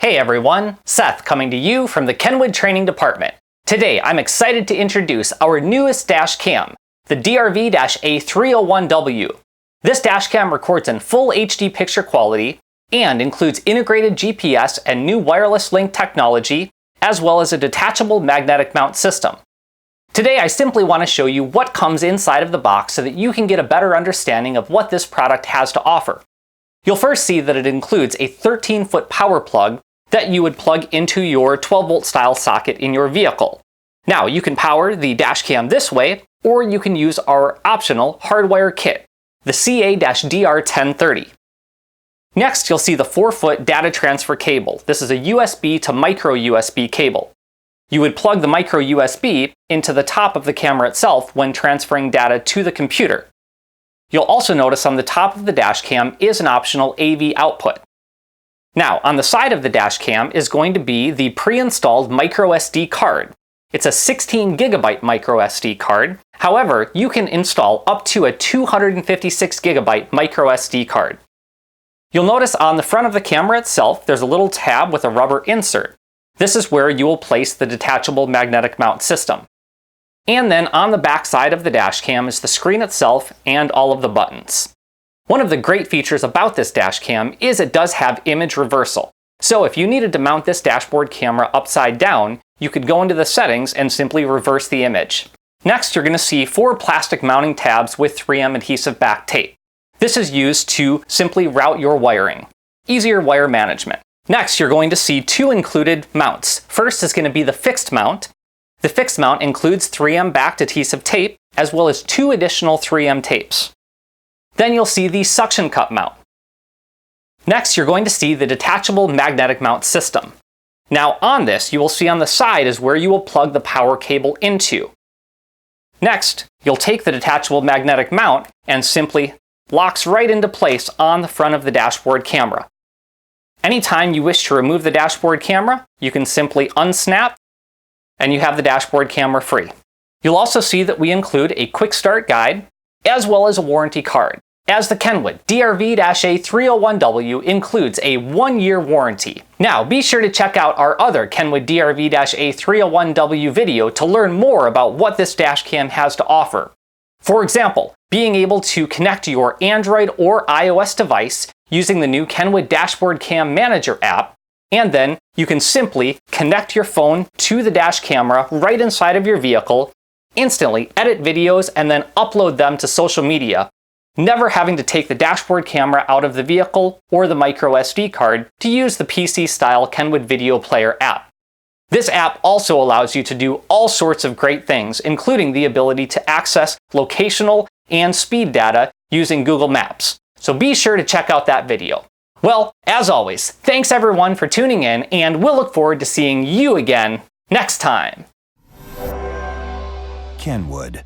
Hey everyone, Seth coming to you from the Kenwood Training Department. Today I'm excited to introduce our newest dash cam, the DRV-A301W. This dash cam records in full HD picture quality and includes integrated GPS and new wireless link technology, as well as a detachable magnetic mount system. Today I simply want to show you what comes inside of the box so that you can get a better understanding of what this product has to offer. You'll first see that it includes a 13-foot power plug that you would plug into your 12-volt style socket in your vehicle. Now, you can power the dash cam this way, or you can use our optional hardwire kit, the CA-DR1030. Next, you'll see the 4-foot data transfer cable. This is a USB to micro USB cable. You would plug the micro USB into the top of the camera itself when transferring data to the computer. You'll also notice on the top of the dash cam is an optional AV output. Now, on the side of the dash cam is going to be the pre-installed MicroSD card. It's a 16 gigabyte MicroSD card. However, you can install up to a 256 gigabyte MicroSD card. You'll notice on the front of the camera itself, there's a little tab with a rubber insert. This is where you will place the detachable magnetic mount system. And then on the back side of the dash cam is the screen itself and all of the buttons. One of the great features about this dash cam is it does have image reversal. So if you needed to mount this dashboard camera upside down, you could go into the settings and simply reverse the image. Next, you're going to see 4 plastic mounting tabs with 3M adhesive back tape. This is used to simply route your wiring. Easier wire management. Next, you're going to see 2 included mounts. First is going to be the fixed mount. The fixed mount includes 3M backed adhesive tape, as well as 2 additional 3M tapes. Then you'll see the suction cup mount. Next, you're going to see the detachable magnetic mount system. Now on this, you will see on the side is where you will plug the power cable into. Next, you'll take the detachable magnetic mount and simply locks right into place on the front of the dashboard camera. Anytime you wish to remove the dashboard camera, you can simply unsnap and you have the dashboard camera free. You'll also see that we include a quick start guide as well as a warranty card, as the Kenwood DRV-A301W includes a 1-year warranty. Now, be sure to check out our other Kenwood DRV-A301W video to learn more about what this dash cam has to offer. For example, being able to connect your Android or iOS device using the new Kenwood Dashboard Cam Manager app, and then you can simply connect your phone to the dash camera right inside of your vehicle, instantly edit videos, and then upload them to social media, never having to take the dashboard camera out of the vehicle or the microSD card to use the PC-style Kenwood Video Player app. This app also allows you to do all sorts of great things, including the ability to access locational and speed data using Google Maps. So be sure to check out that video. Well, as always, thanks everyone for tuning in, and we'll look forward to seeing you again next time. Kenwood.